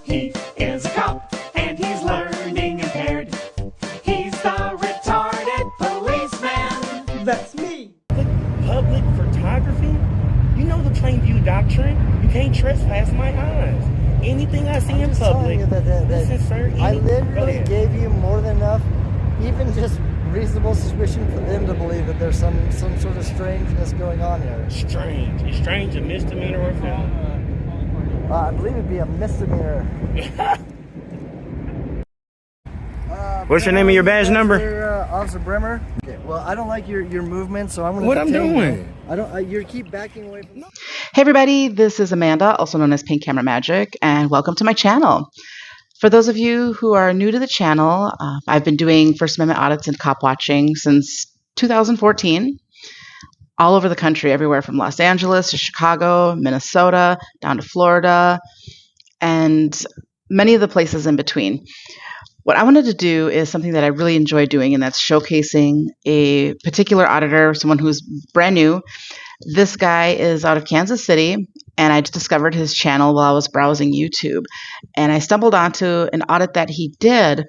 He is a cop, and he's learning impaired. He's the retarded policeman. That's me. Public photography? You know the plain view doctrine. You can't trespass my eyes. Anything I see in public. Listen, sir. I literally gave you more than enough, even just reasonable suspicion for them to believe that there's some sort of strangeness going on here. Strange. Is strange a misdemeanor or a felony? I believe it'd be a misdemeanor. What's your name and your badge number? Officer Bremer. Okay, well, I don't like your movement, so I'm going to. What I'm doing? You keep backing away from. Hey everybody, this is Amanda, also known as Pink Camera Magic, and welcome to my channel. For those of you who are new to the channel, I've been doing First Amendment audits and cop watching since 2014, all over the country, everywhere from Los Angeles to Chicago, Minnesota, down to Florida, and many of the places in between. What I wanted to do is something that I really enjoy doing, and that's showcasing a particular auditor, someone who's brand new. This guy is out of Kansas City, and I just discovered his channel while I was browsing YouTube. And I stumbled onto an audit that he did.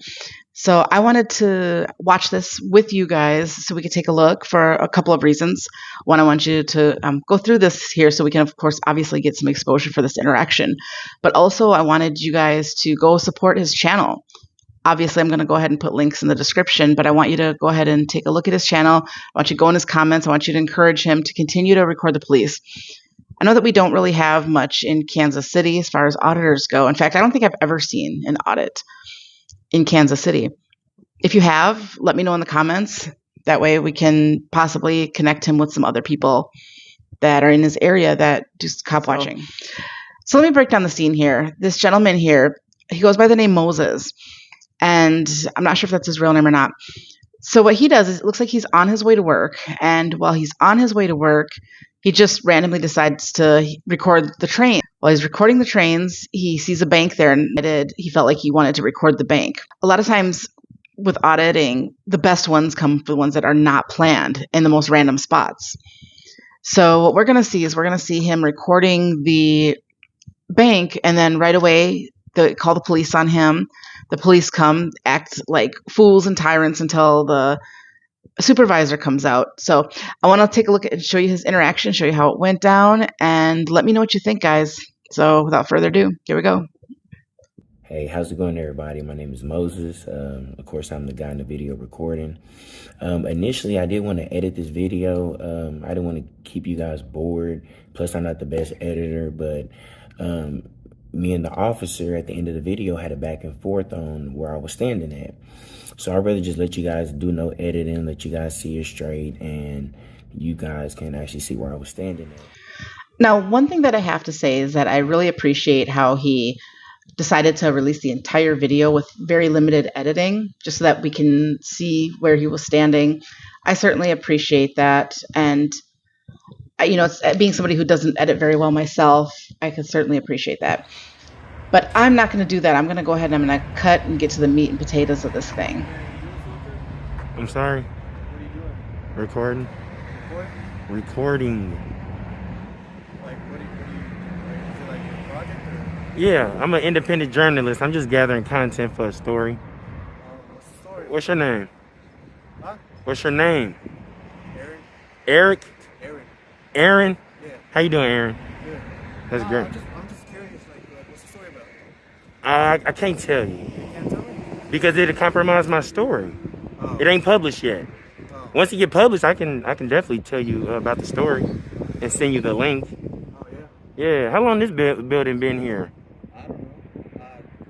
So I wanted to watch this with you guys so we could take a look for a couple of reasons. One, I want you to go through this here so we can, of course, obviously get some exposure for this interaction. But also, I wanted you guys to go support his channel. Obviously, I'm going to go ahead and put links in the description, but I want you to go ahead and take a look at his channel. I want you to go in his comments. I want you to encourage him to continue to record the police. I know that we don't really have much in Kansas City as far as auditors go. In fact, I don't think I've ever seen an audit in Kansas City. If you have, let me know in the comments. That way we can possibly connect him with some other people that are in his area that do cop watching. So let me break down the scene here. This gentleman here, he goes by the name Moses. And I'm not sure if that's his real name or not. So what he does is it looks like he's on his way to work. And while he's on his way to work, he just randomly decides to record the train. While he's recording the trains, he sees a bank there and he felt like he wanted to record the bank. A lot of times with auditing, the best ones come from the ones that are not planned in the most random spots. So what we're going to see is we're going to see him recording the bank, and then right away they call the police on him. The police come, act like fools and tyrants until the supervisor comes out. So I want to take a look at and show you his interaction, show you how it went down, and let me know what you think, guys. So without further ado, here we go. Hey, how's it going, everybody? My name is Moses. Of course, I'm the guy in the video recording. Initially, I did want to edit this video. I didn't want to keep you guys bored. Plus, I'm not the best editor, but me and the officer at the end of the video had a back and forth on where I was standing at. So I'd rather just let you guys do no editing, let you guys see it straight, and you guys can actually see where I was standing at. Now, one thing that I have to say is that I really appreciate how he decided to release the entire video with very limited editing, just so that we can see where he was standing. I certainly appreciate that. And you know, it's, being somebody who doesn't edit very well myself, I can certainly appreciate that. But I'm not going to do that. I'm going to go ahead and I'm going to cut and get to the meat and potatoes of this thing. I'm sorry? What are you doing? Recording? Recording? Recording. Like, what do you is it like a project or? Yeah, I'm an independent journalist. I'm just gathering content for a story. What's the story? What's your name? Huh? What's your name? Aaron? Eric? Aaron. Aaron? Yeah. How you doing, Aaron? Good. That's great. I'm just curious, like, what's the story about? I can't tell you. You can't tell me? Because it'll compromise my story. Oh. It ain't published yet. Oh. Once it get published, I can definitely tell you about the story and send you the link. Oh, yeah? Yeah. How long this building been here? I don't know.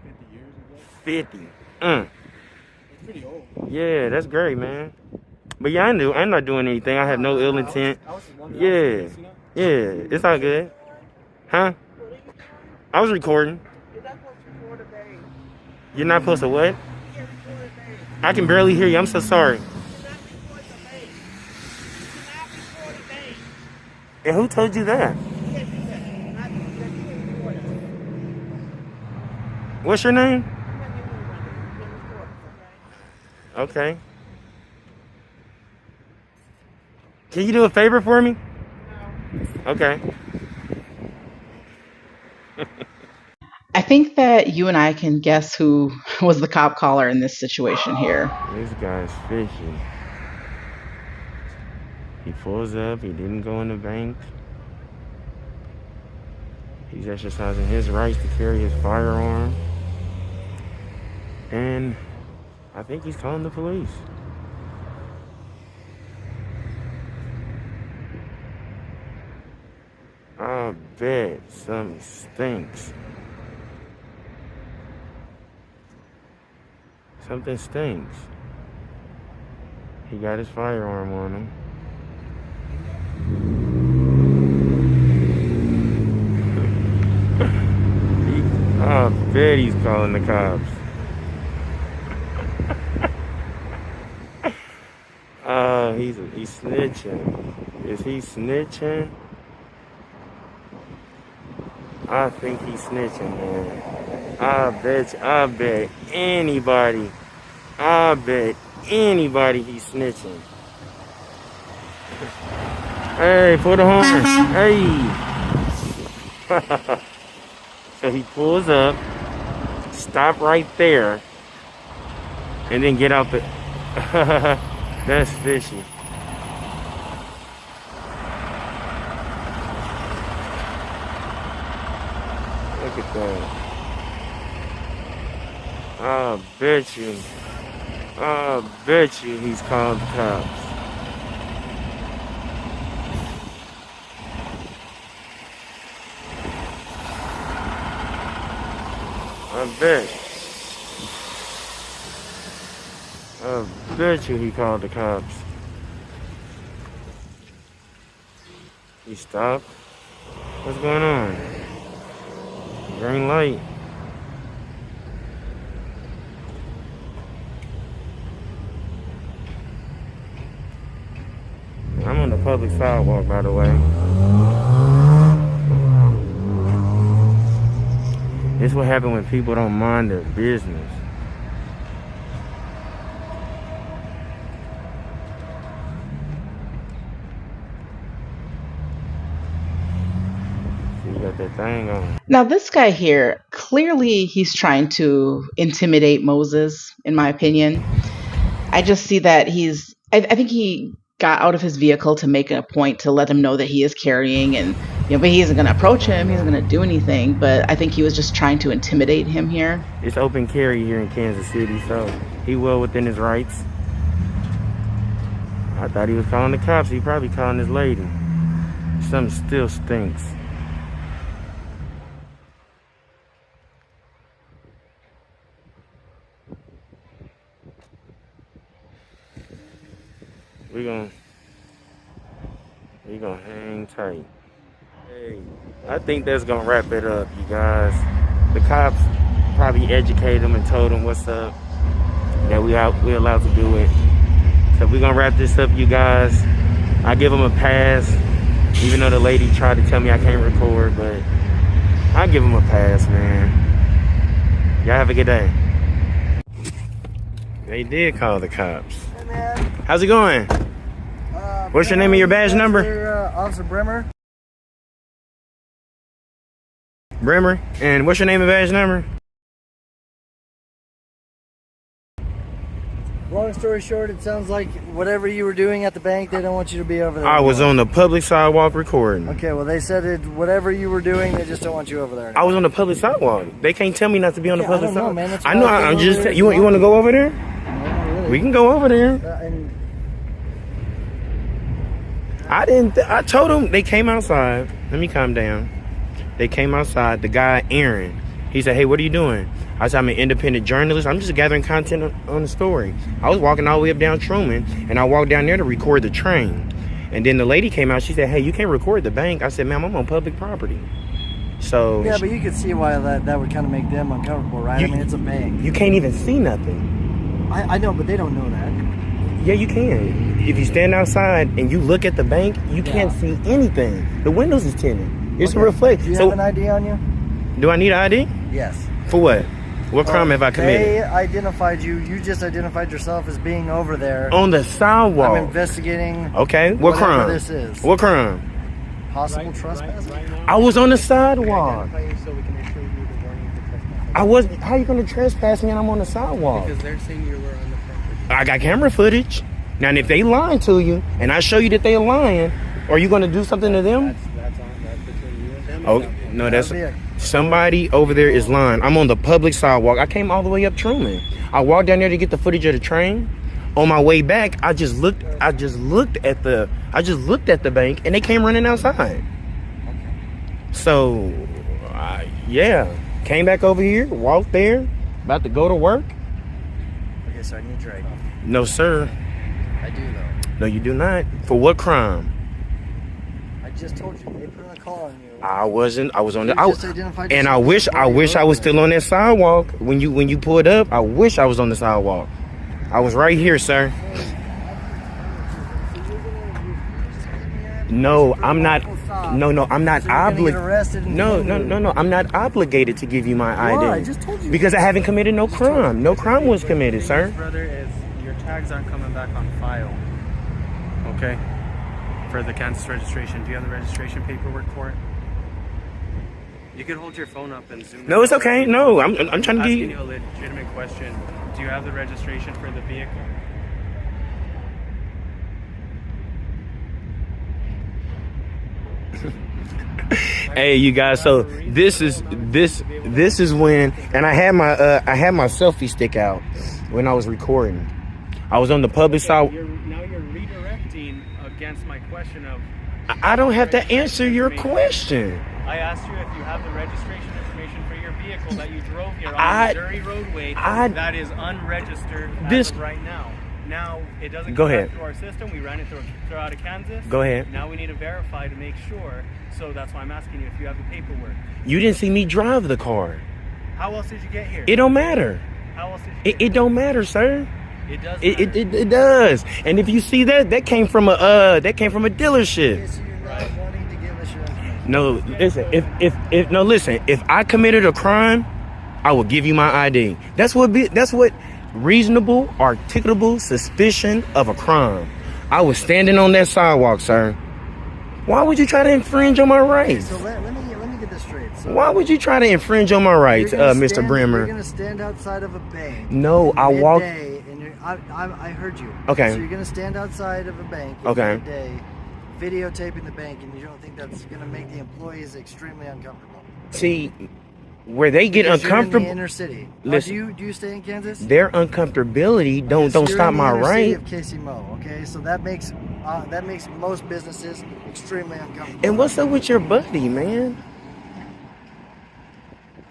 50 years ago. 50. It's pretty old. Yeah, that's great, man. But yeah, I'm not doing anything. I have no ill intent. I was just wondering. Yeah. Yeah, it's all good. Huh? I was recording. You're not supposed to record a bank. You're not supposed to what? You can't record a bank. I can barely hear you. I'm so sorry. You cannot record the bank. You cannot record a bank. And who told you that? You can't do that. You're not record it. What's your name? I'm not giving you one. You can record it, okay? Okay. Can you do a favor for me? No. Okay. I think that you and I can guess who was the cop caller in this situation here. This guy's fishy. He pulls up, he didn't go in the bank. He's exercising his rights to carry his firearm. And I think he's calling the police. I bet something stinks. Something stinks. He got his firearm on him. I bet he's calling the cops. He's snitching. Is he snitching? I think he's snitching, man. I bet anybody he's snitching. Hey, pull the horn. Hey. So he pulls up, stop right there, and then get out the... That's fishy. Look at that. I bet you he's called the cops. I bet you he called the cops. He stopped. What's going on? Green light. I'm on the public sidewalk, by the way. This is what happens when people don't mind their business. See, you got that thing on. Now, this guy here, clearly he's trying to intimidate Moses, in my opinion. I just see that I think he got out of his vehicle to make a point to let him know that he is carrying, and but he isn't going to approach him, he isn't going to do anything, but I think he was just trying to intimidate him here. It's open carry here in Kansas City, so he well within his rights. I thought he was calling the cops. He probably calling his lady. Something still stinks. We gonna hang tight. Hey, I think that's gonna wrap it up, you guys. The cops probably educated them and told them what's up, that we're allowed to do it. So we're gonna wrap this up, you guys. I give them a pass, even though the lady tried to tell me I can't record, but I give them a pass, man. Y'all have a good day. They did call the cops. Hey, man. How's it going? What's your name and your badge number? Officer Bremer. Bremer. And what's your name and badge number? Long story short, it sounds like whatever you were doing at the bank, they don't want you to be over there. I was on the public sidewalk recording. Okay, well, they said whatever you were doing, they just don't want you over there anymore. I was on the public sidewalk. They can't tell me not to be on the public sidewalk. Man. That's I know. I'm just. You want to go over there? No, not really. We can go over there. And I told them, they came outside. Let me calm down. They came outside. The guy, Aaron, he said, hey, what are you doing? I said, I'm an independent journalist. I'm just gathering content on the story. I was walking all the way up down Truman, and I walked down there to record the train. And then the lady came out. She said, hey, you can't record the bank. I said, ma'am, I'm on public property. So yeah, but you could see why that would kind of make them uncomfortable, right? I mean, it's a bank. You can't even see nothing. I know, but they don't know that. Yeah, you can. If you stand outside and you look at the bank, you can't see anything. The windows is tinted. It's a reflect. Do you have an ID on you? Do I need an ID? Yes. For what? What crime have I committed? They identified you. You just identified yourself as being over there. On the sidewalk. I'm investigating. Okay. What crime? This is. What crime? Possible trespass. I was on the sidewalk. I was. How you gonna trespass me and I'm on the sidewalk? Because they're saying you were on the property. I got camera footage. Now, if they lying to you, and I show you that they're lying, are you gonna do something to them? That's between you and them. Oh no, that's somebody over there is lying. I'm on the public sidewalk. I came all the way up Truman. I walked down there to get the footage of the train. On my way back, I just looked at the bank, and they came running outside. So, yeah, came back over here, walked there, about to go to work. Okay, so I need your ID. No, sir. I do though. No, you do not. For what crime? I just told you they put in a call on you. I wasn't. I was on the. You just identified And yourself I wish I was roadway. still on that sidewalk when you pulled up. I wish I was on the sidewalk. I was right here, sir. No, I'm not. No, I'm not So you're gonna get obligated. arrested and No, detained. I'm not obligated to give you my ID. Why? I just told you. Because I haven't committed no crime. No crime was committed, sir. Brother, is your tags aren't coming back on file. Okay. For the Kansas registration, do you have the registration paperwork for it? You could hold your phone up and zoom. No, it's okay. No, I'm trying to asking get you a legitimate question. Do you have the registration for the vehicle? Hey, you guys. So this is when, and I had my selfie stick out when I was recording. I was on the public side. Now you're redirecting against my question of. I don't have to answer your question. I asked you if you have the registration information for your vehicle that you drove here on I- Missouri roadway that is unregistered as of right now. Now, it doesn't Go come ahead. back through our system. We ran it through out of Kansas. Go ahead. Now we need to verify to make sure. So that's why I'm asking you if you have the paperwork. You didn't see me drive the car. How else did you get here? It don't matter. How else did you get It don't matter, sir. It does It does. And if you see that came from a dealership. Okay, so you're not wanting to give us your information. No, listen. If I committed a crime, I will give you my ID. That's what reasonable, articulable suspicion of a crime. I was standing on that sidewalk, sir. Why would you try to infringe on my rights? So let me get this straight. So Why would you try to infringe on my rights, you're gonna Mr. stand- Bremer? You're gonna stand outside of a bank. No, I walked. midday, and I heard you. Okay. So you're gonna stand outside of a bank. Okay. Midday, videotaping the bank, and you don't think that's gonna make the employees extremely uncomfortable? See, where they get Because you're in uncomfortable, the inner city. Listen. Do you stay in Kansas? their uncomfortability don't So you're stop in the my inner city right. of KCMO, okay, so that makes most businesses extremely uncomfortable. And what's up with your buddy, man?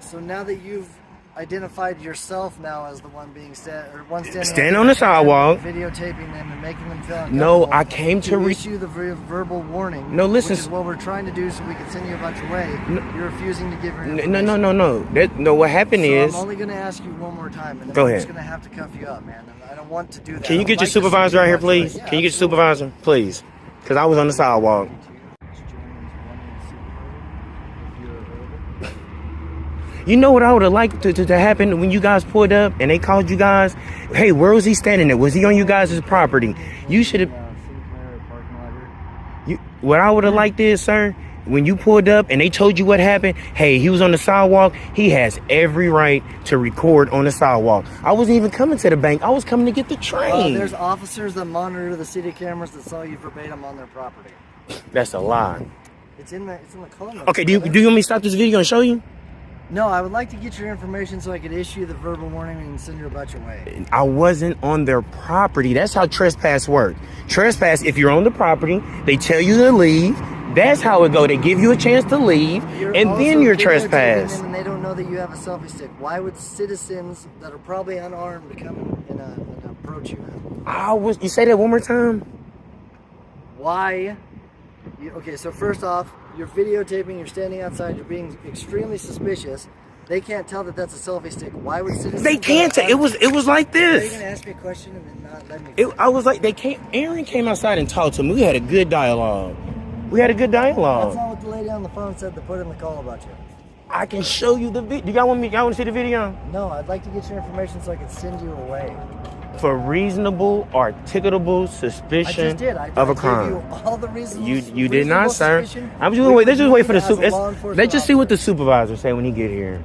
So now that you've identified yourself now as the one being standing Stand on the sidewalk. videotaping them and making them feel uncomfortable. No, I came to issue the verbal warning. No, listen. Which is what we're trying to do, so we can send you a bunch away. You're refusing to give your information. No. What happened So is, I'm only going to ask you one more time, and then Go I'm ahead. just going to have to cuff you up, man. And I don't want to do that. can you I'd get your like to see supervisor you out here, watch please? this. Yeah, Can you get your absolutely. supervisor, please? Because I was on the sidewalk. You know what I would have liked to happen when you guys pulled up and they called you guys? Hey, where was he standing at? Was he on you guys' property? You should have. What I would have liked is, sir, when you pulled up and they told you what happened, hey, he was on the sidewalk. He has every right to record on the sidewalk. I wasn't even coming to the bank. I was coming to get the train. There's officers that monitor the city cameras that saw you verbatim on their property. That's a lie. It's in the call notes. Okay, do you want me to stop this video and show you? No, I would like to get your information so I could issue the verbal warning and send you about your way. I wasn't on their property. That's how trespass works. Trespass, if you're on the property, they tell you to leave. That's how it go. They give you a chance to leave, and then you're trespass. And they don't know that you have a selfie stick. Why would citizens that are probably unarmed come and approach you? You say that one more time? Why? Okay, so first off, you're videotaping, you're standing outside, you're being extremely suspicious. They can't tell that that's a selfie stick. Why would citizens... They can't tell. It was like Are you this. going to ask me a question and then not let me... I was like, Aaron came outside and talked to me. We had a good dialogue. That's not what the lady on the phone said to put in the call about you. I can show you the video. Y'all want to see the video? No, I'd like to get your information so I can send you away. For reasonable, articulable I suspicion just did. of a gave crime. you all the reasons. You did not, sir. I'm just gonna wait. Let's just wait for the super. Let's just see what the supervisor say when he get here.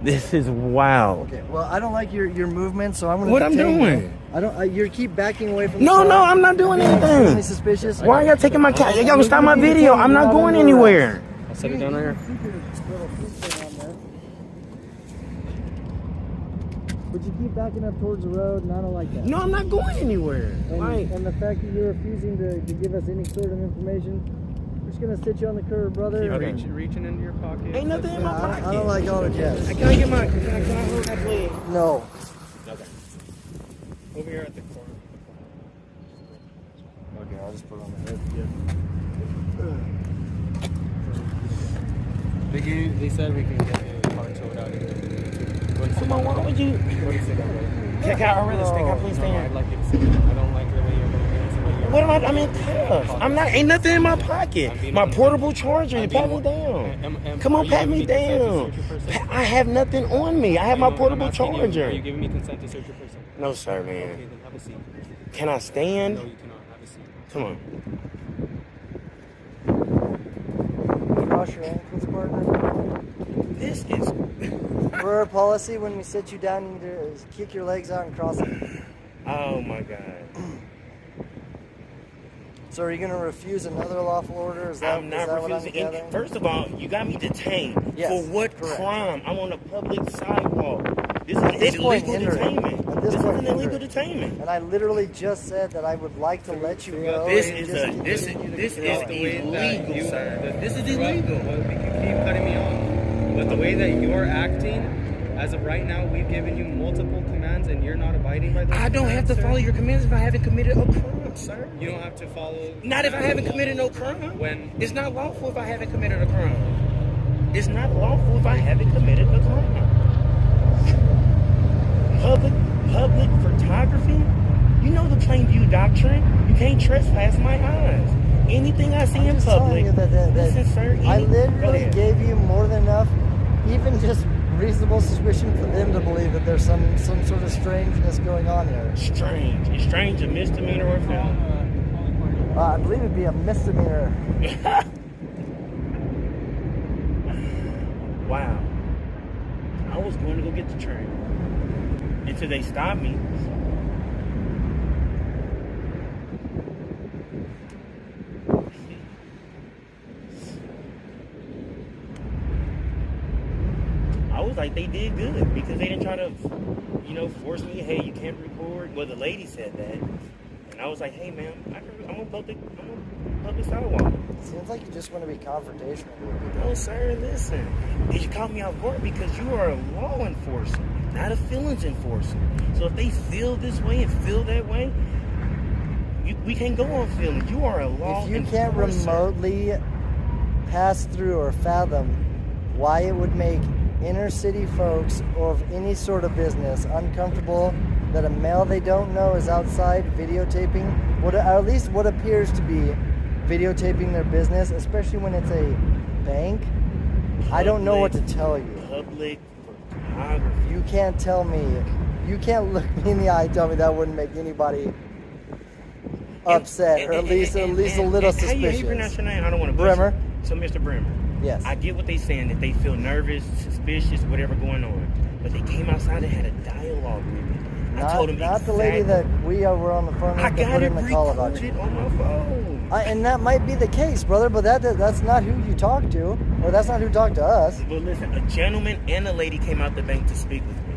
This is wild. Okay, well, I don't like your movement, so I'm gonna. What I'm detain doing? You. I don't. You keep backing away from. No, the no, I'm not doing anything. Extremely suspicious. Why are y'all taking my cat? Y'all gonna stop my video? I'm not going anywhere. I'll set it down right here. But you keep backing up towards the road, and I don't like that. No, I'm not going anywhere. And the fact that you're refusing to give us any sort of information, we're just gonna sit you on the curb, brother. Keep reaching into your pocket. Ain't nothing in my pocket. I don't like all the jazz. Can I get my? Can I hold that, please? No. Okay. Over here at the corner. Okay, I'll just put it on the head. They said we can get a car towed out here. Come on, why would you? Check out our real estate. Can I please stand? I'd like you to sit down. I don't like the way you're moving. What am I? I'm in cuffs. I'm not. Ain't nothing in my pocket. My portable charger. Pat me down. Come on, pat me down. I have nothing on me. I have my portable charger. Are you giving me consent to search your person? No, sir, Okay, man. then have a seat. Can I stand? No, you cannot. Have a seat. Come on. Cross your ankles, partner. This is. For our policy, when we sit you down, you need to kick your legs out and cross it. Oh my God. So are you going to refuse another lawful order? Is that, I'm not is that refusing. what I'm gathering? First of all, you got me detained. Yes, For what correct. crime? I'm on a public sidewalk. This At is this point, illegal detainment. At This is point, an illegal hindering. detainment. And I literally just said that I would like to let you go. This and is just a this continue to this go. is The way that illegal, you- sir. This is Well, illegal. you keep cutting me off. But the way that you're acting, as of right now, we've given you multiple commands and you're not abiding by those I don't have to commands, follow sir. your commands if I haven't committed a crime, sir. You don't have to follow. Not if I haven't committed no crime. When It's not lawful if I haven't committed a crime. It's not lawful if I haven't committed a crime. Public photography. You know the plain view doctrine. You can't trespass my eyes. Anything I see I'm in just telling public. you that Listen, sir. I Go literally ahead. gave you more than enough, even just reasonable suspicion for them to believe that there's some sort of strangeness going on here. Strange. Is strange a misdemeanor or a felony? I believe it'd be a misdemeanor. Wow. I was going to go get the train until they stopped me. I was like, they did good because they didn't try to, force me. Hey, you can't record. Well, the lady said that, and I was like, hey, ma'am, I'm a public sidewalk. Seems like you just want to be confrontational with people. No, sir, listen. You caught me off guard because you are a law enforcer, not a feelings enforcer. So if they feel this way and feel that way, we can't go on feelings. You are a law enforcer. If you can't remotely pass through or fathom why it would make inner city folks of any sort of business uncomfortable that a male they don't know is outside videotaping, or at least what appears to be videotaping their business, especially when it's a bank, I don't know what to tell you. Public photography. You can't tell me, you can't look me in the eye and tell me that wouldn't make anybody upset, or at least a little How you suspicious. pronounce your name? I don't want to Bremer. So, Mr. Bremer. Yes. I get what they saying, that they feel nervous, suspicious, whatever going on. But they came outside and had a dialogue with me. I told them Not the lady that we were on the phone with I that got put it in the call about you. recorded on my phone. And that might be the case, brother, but that's not who you talked to, or that's not who talked to us. Well, listen, a gentleman and a lady came out the bank to speak with me.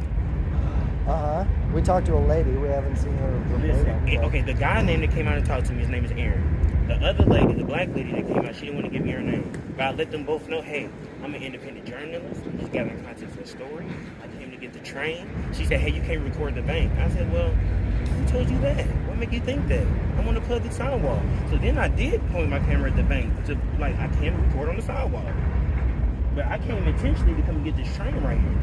We talked to a lady. We haven't seen her. Listen, okay, the guy name that came out and talked to me, his name is Aaron. The other lady, the black lady that came out, she didn't want to give me her name. But I let them both know, hey, I'm an independent journalist. I'm just gathering content for a story. I came to get the train. She said, hey, you can't record the bank. I said, well, who told you that? What make you think that? I'm on the public sidewalk. So then I did point my camera at the bank to, I can't record on the sidewalk. But I came intentionally to come get this train right here.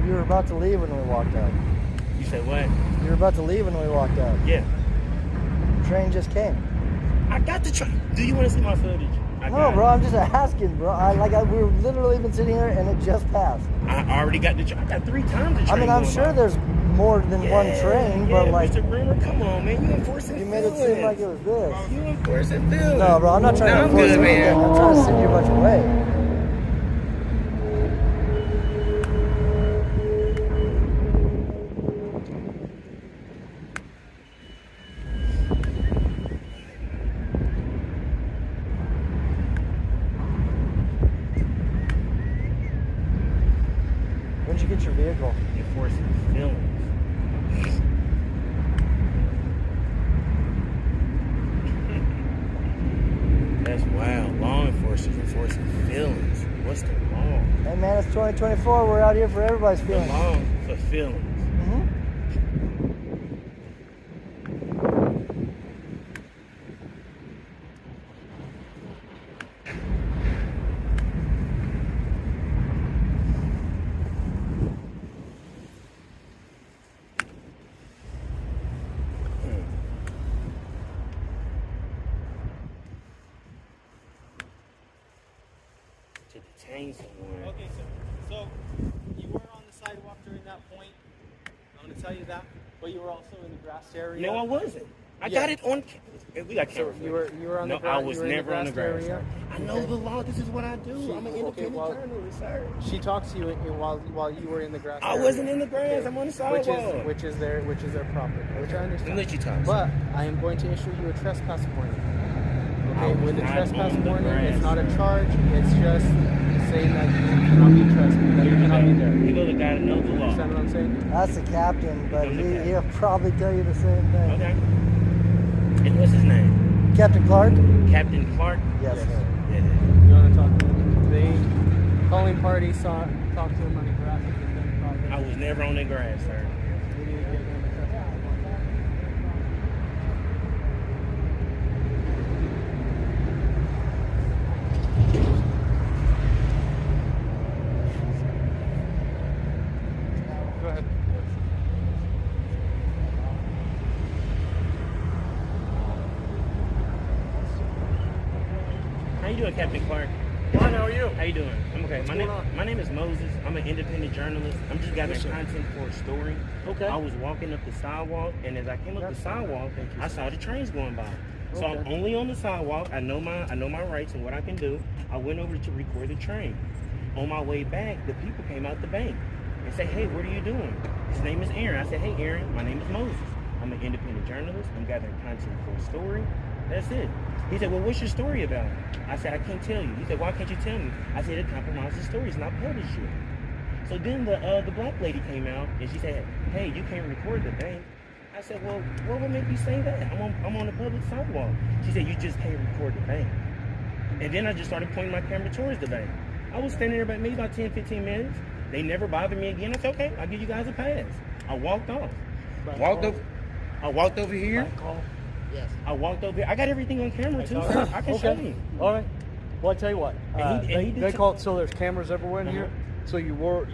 You were about to leave when we walked out. You said what? You were about to leave when we walked out. Yeah. The train just came. I got the train. Do you want to see my footage? No, bro, I'm just asking, bro. We were literally been sitting here and it just passed. I already got the train. I got 3 times the train. I mean, I'm going sure by. there's more than one train, but Mr. Bremer, come on, man. You enforcing you made it seem like it was this. You enforcing feelings. No, bro, I'm not trying to I'm enforce good, anything. man. I'm trying to send you a bunch away. Where'd you get your vehicle? Enforcing felons. That's wild. Law enforcement enforcing felons. What's the law? Hey man, it's 2024. We're out here for everybody's The feelings. law for felons. To detain someone. Okay, so you were on the sidewalk during that point. I'm going to tell you that. But you were also in the grass area. No, I wasn't. I got it on. We got camera. You were on the No, grass. I was never on the grass. area. I know the law. This is what I do. I'm an independent well, journalist, sir. She talked to you while you were in the grass. I area. wasn't in the grass. I'm on the sidewalk. Which is their property. Which I understand. I'll let you talk. But I am going to issue you a trespass warning. I Okay, was with the not trespass on the warning, grass, it's not a sir. charge. It's just saying that you cannot be trespassed. That you cannot be there. You know the guy that knows the law. Understand what I'm saying? That's the captain, but I'm the captain. he'll probably tell you the same thing. Okay. And what's his name? Captain Clark? Captain Clark? Yes, Yes. sir. Yeah. You want to talk to him? The calling party talked to him on the grass. I was never on the grass, sir. We need to give him a trespass warning. Go ahead. How you doing, Captain Clark? Fine, how are you? How you doing? I'm okay. What's My going on? name is Moses. I'm an independent journalist. I'm just gathering content for a story. Okay. I was walking up the sidewalk, and as I came up the sidewalk, I saw the trains going by. So I'm Okay. only on the sidewalk. I know my rights and what I can do. I went over to record the train. On my way back, the people came out the bank and said, "Hey, what are you doing?" His name is Aaron. I said, "Hey, Aaron, my name is Moses. I'm an independent journalist. I'm gathering content for a story." That's it. He said, "Well, what's your story about?" I said, "I can't tell you." He said, "Why can't you tell me?" I said, "It compromises the story. It's not published yet." So then the black lady came out and she said, "Hey, you can't record the bank." I said, "Well, what would make you say that? I'm on the public sidewalk." She said, "You just can't record the bank." And then I just started pointing my camera towards the bank. I was standing there about maybe about 10, 15 minutes. They never bothered me again. I said, "Okay, I'll give you guys a pass." I walked off. I walked over here. Yes. I walked over here. I got everything on camera too, sir. I can show you. All right. Well, I tell you what. And he did They t- call it so. There's cameras everywhere in here. Uh-huh. So you were.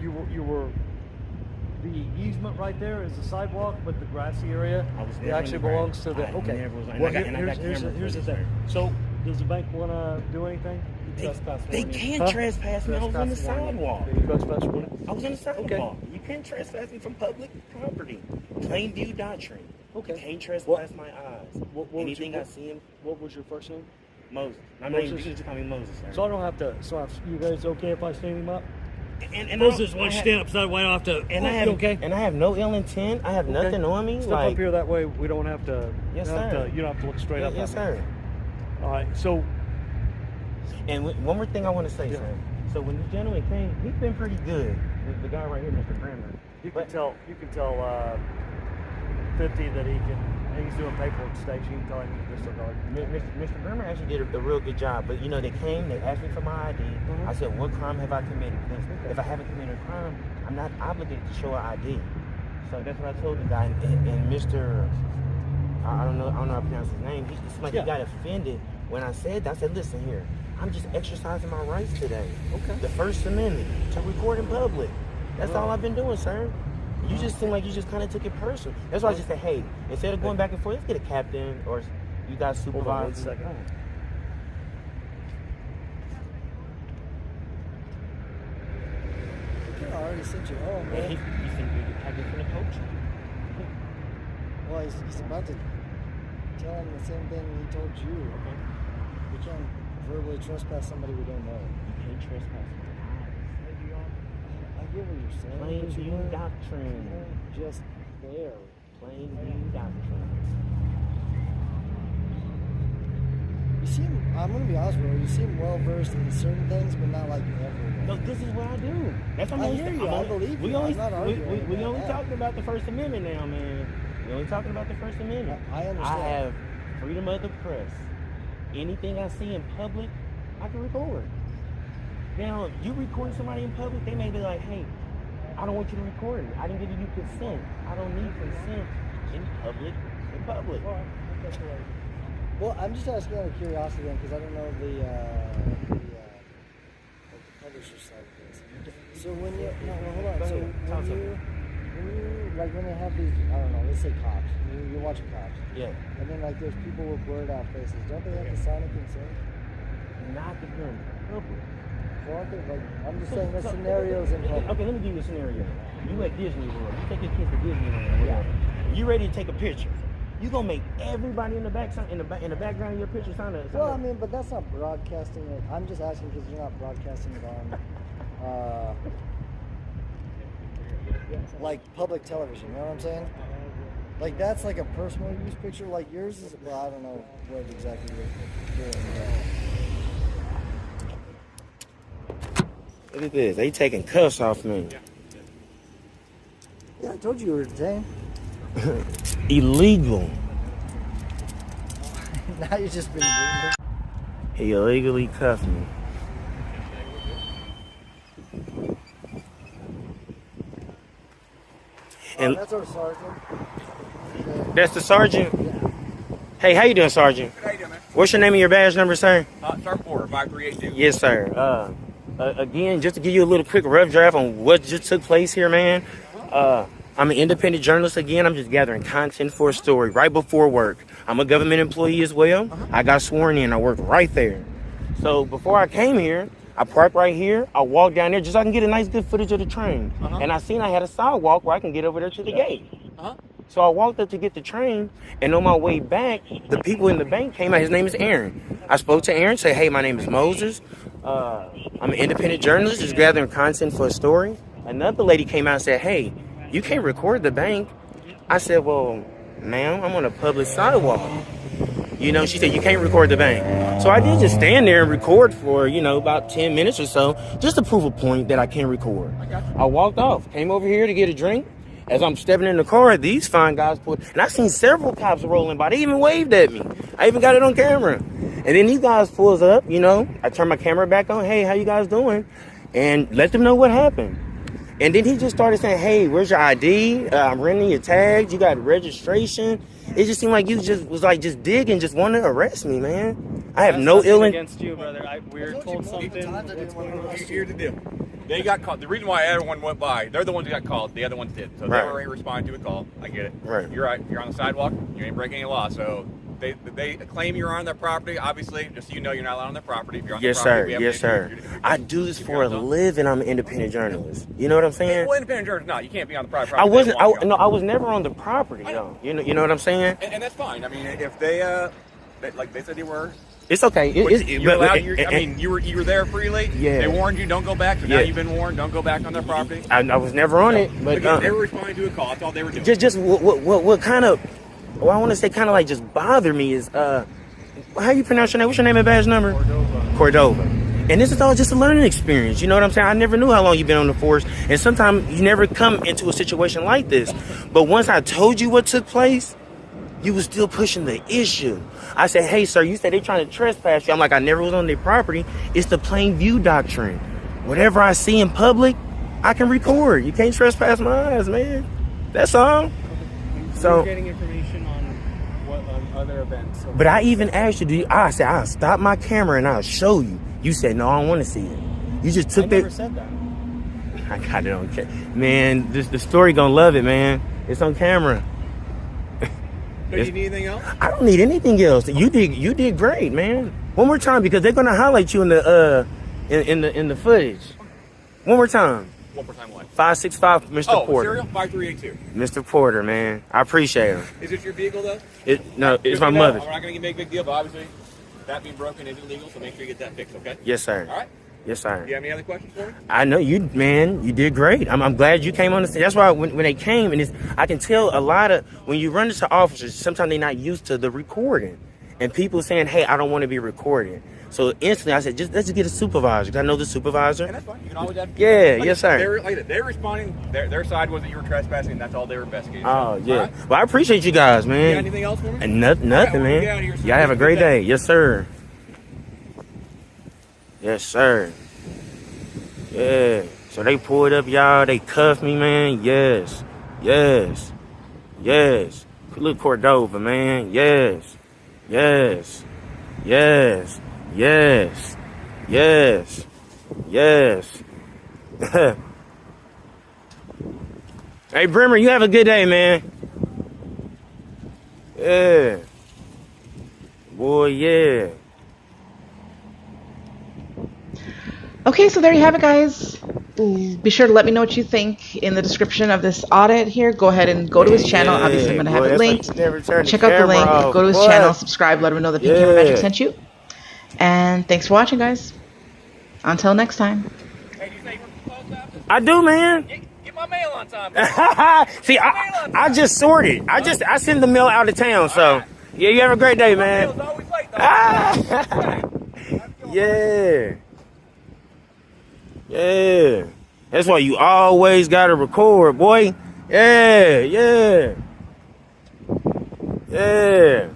The easement right there is the sidewalk, but the grassy area I was it never on actually the grass. belongs to the. I Okay. never was on- and Well, I got- and I got here's camera the footage, thing. So does the bank want to do anything? They can't Huh? trespass me. I was on the Trespass warning. sidewalk. Any trespass warning? I was on the sidewalk. Okay. You can't trespass me from public property. Plain view doctrine. Okay. You can't trespass What- my eyes. what was Anything your- I see him, What was your first name? Moses. My Moses. name, you can just call me Moses, sir. So I don't have to. So you guys okay if I stand him up? and Moses, I why don't you have- stand up so I don't have to? And I You have okay? And I have no ill intent. I have Okay. nothing on me. Step like up here that way. We don't have to. Yes, you don't have sir. to- you don't have to look straight up. Yes, at me. sir. All right. So And one more thing I want to say, Yeah. sir. So when the gentleman came, he's been pretty good. The guy right here, Mr. Brammer. you can tell. 50 that he's doing paperwork stage. You can tell him to disregard. Mr. Brammer actually did a real good job. But you know, they came, they asked me for my ID. I said, "What crime have I committed?" Because if I haven't committed a crime, I'm not obligated to show an ID. So that's what I told the guy. And Mr. I don't know how to pronounce his name. He seemed like he got offended when I said that. I said, "Listen here, I'm just exercising my rights today. Okay. The First Amendment to record in public. That's all I've been doing, sir. You just seem like you just kind of took it personal. That's why I just said, hey, instead of going back and forth, let's get a captain or you guys Hold on one supervise. second. I already sent you home, And man. he said, you're the captain from the coach. Well, he's about to tell him the same thing he told you. Okay. We can't verbally trespass somebody we don't know. You can't trespass. I get what you're saying. Plain but you view weren't- doctrine. you weren't just there. Plain view doctrine. You seem, I'm going to be honest with you seem well versed in certain things, but not like everything. No, this is what I do. That's what I'm hear you. I believe we you. only, I'm not arguing. we only talking about the First Amendment now, man. We only talking about the First Amendment. I understand. I have freedom of the press. Anything I see in public, I can record. Now, if you record somebody in public, they may be like, hey, I don't want you to record me. I didn't give you consent. I don't need consent in public. Well, I'm just asking out of curiosity then, because I don't know the publisher side of this. So when you, no, hold on. So when they have these, I don't know, let's say cops. You're watching cops. Yeah. And then like there's people with blurred out faces. Don't they have to sign a consent? Not if you're in public. Well, aren't they, like, I'm just saying there's scenarios in public. Okay, let me give you a scenario. You at Disney World. You take your kids to Disney World. Yeah. You ready to take a picture? You gonna make everybody in the background of your picture sign a. Well, I mean, but that's not broadcasting it. I'm just asking because you're not broadcasting it on, like public television. You know what I'm saying? Like that's like a personal use picture. Like yours is. Well, I don't know what exactly you're doing. Look at this. They taking cuffs off me. Yeah, I told you you were detained. Illegal. Now you've just been. He illegally cuffed me. And That's our sergeant. that's the sergeant. Yeah. Hey, how you doing, sergeant? How you doing, man? What's your name and your badge number, sir? Sergeant 4, 5382. Yes, sir. Again, just to give you a little quick rough draft on what just took place here, man. I'm an independent journalist again. I'm just gathering content for a story right before work. I'm a government employee as well. I got sworn in. I work right there. So before I came here, I parked right here. I walked down there just so I can get a nice good footage of the train. And I seen I had a sidewalk where I can get over there to the gate. So I walked up to get the train, and on my way back, the people in the bank came out. His name is Aaron. I spoke to Aaron, said, hey, my name is Moses. I'm an independent journalist, just gathering content for a story. Another lady came out and said, hey, you can't record the bank. I said, well, ma'am, I'm on a public sidewalk. You know, she said, you can't record the bank. So I did just stand there and record for, you know, about 10 minutes or so, just to prove a point that I can record. I walked off, came over here to get a drink. As I'm stepping in the car, these fine guys pulled, and I seen several cops rolling by. They even waved at me. I even got it on camera. And then these guys pulls up, you know, I turn my camera back on. Hey, how you guys doing? And let them know what happened. And then he just started saying, hey, where's your ID? I'm renting your tags. You got registration. It just seemed like you just was like just digging, just wanted to arrest me, man. I have no ill against you, brother. We were told something. Here's the deal. They got called. The reason why everyone went by, they're the ones who got called. The other ones did. So Right. they were responding to a call. I get it. Right. You're right. You're on the sidewalk. You ain't breaking any law. So they claim you're on their property. Obviously, just so you know, you're not allowed on their property. If you're on Yes, their property, sir. we have Yes, an sir. issue. I do this for a living. I'm an independent journalist. You know what I'm saying? Well, independent journalists, not. You can't be on the private I property. wasn't. They don't want you on. I was never on the property, though. You know what I'm saying? And that's fine. I mean, if they like they said they were. It's okay. You're allowed. I mean, you were there freely. Yeah. They warned you, don't go back. So now Yeah. you've been warned, don't go back on their property. I was never on it, but Again, they were responding to a call. That's all they were doing. just what kind of, well, I want to say kind of like just bother me is how you pronounce your name? What's your name and badge number? Cordova. And this is all just a learning experience. You know what I'm saying? I never knew how long you've been on the force, and sometimes you never come into a situation like this. But once I told you what took place, you was still pushing the issue. I said, hey, sir, you said they trying to trespass you. I'm like, I never was on their property. It's the plain view doctrine. Whatever I see in public, I can record. You can't trespass my eyes, man. That's all. So, We're getting information on other events. but I even asked you, I said, I'll stop my camera and I'll show you. You said, no, I don't want to see it. You just took I never said that. I got it on camera. Man, the story gonna love it, man. It's on camera. Do you need anything else? I don't need anything else. You did great, man. One more time, because they're gonna highlight you in the in the footage. One more time. One more time, what? 565, Mr. Porter. Serial 5382. Mr. Porter, man. I appreciate him. Is this your vehicle though? No, it's my No, mother's. We're not going to make a big deal, but obviously that being broken is illegal, so make sure you get that fixed, okay? Yes, sir. All right. Yes, sir. Do you have any other questions for me? I know you, man. You did great. I'm glad you came on the scene. That's why when they came, and I can tell a lot of when you run into officers, sometimes they're not used to the recording, and people saying, hey, I don't want to be recorded. So instantly I said, let's just get a supervisor. 'Cause I know the supervisor. And that's fine. You can always have. Yeah, yes, sir. They're responding. Their side was that you were trespassing, and that's all they were investigating. Oh, yeah. Right? Well, I appreciate you guys, You man. got anything else for me? And nothing, All right, well, man. get out of here, sir. Y'all have a great day. Yes, sir. Yes, sir. Yeah. So they pulled up, y'all. They cuffed me, man. Yes. Yes. Yes. Look, Cordova, man. Yes. Yes. Yes. Yes. Yes. Yes. Hey, Brimmer, you have a good day, man. Yeah. Boy, yeah. Okay, so there you have it, guys. Be sure to let me know what you think in the description of this audit here. Go ahead and go to his channel. Obviously, I'm going to have it linked. Check out the link. Go to his channel. Subscribe. Let him know that Pink Camera Magic sent you. And thanks for watching, guys. Until next time. Hey, do you say you work for the post office? I do, man. Get my mail on time. See, I just sorted. I send the mail out of town. So, yeah, you have a great day, man. Mail's always late, though. Yeah. Yeah. That's why you always gotta record, boy. Yeah, yeah. Yeah.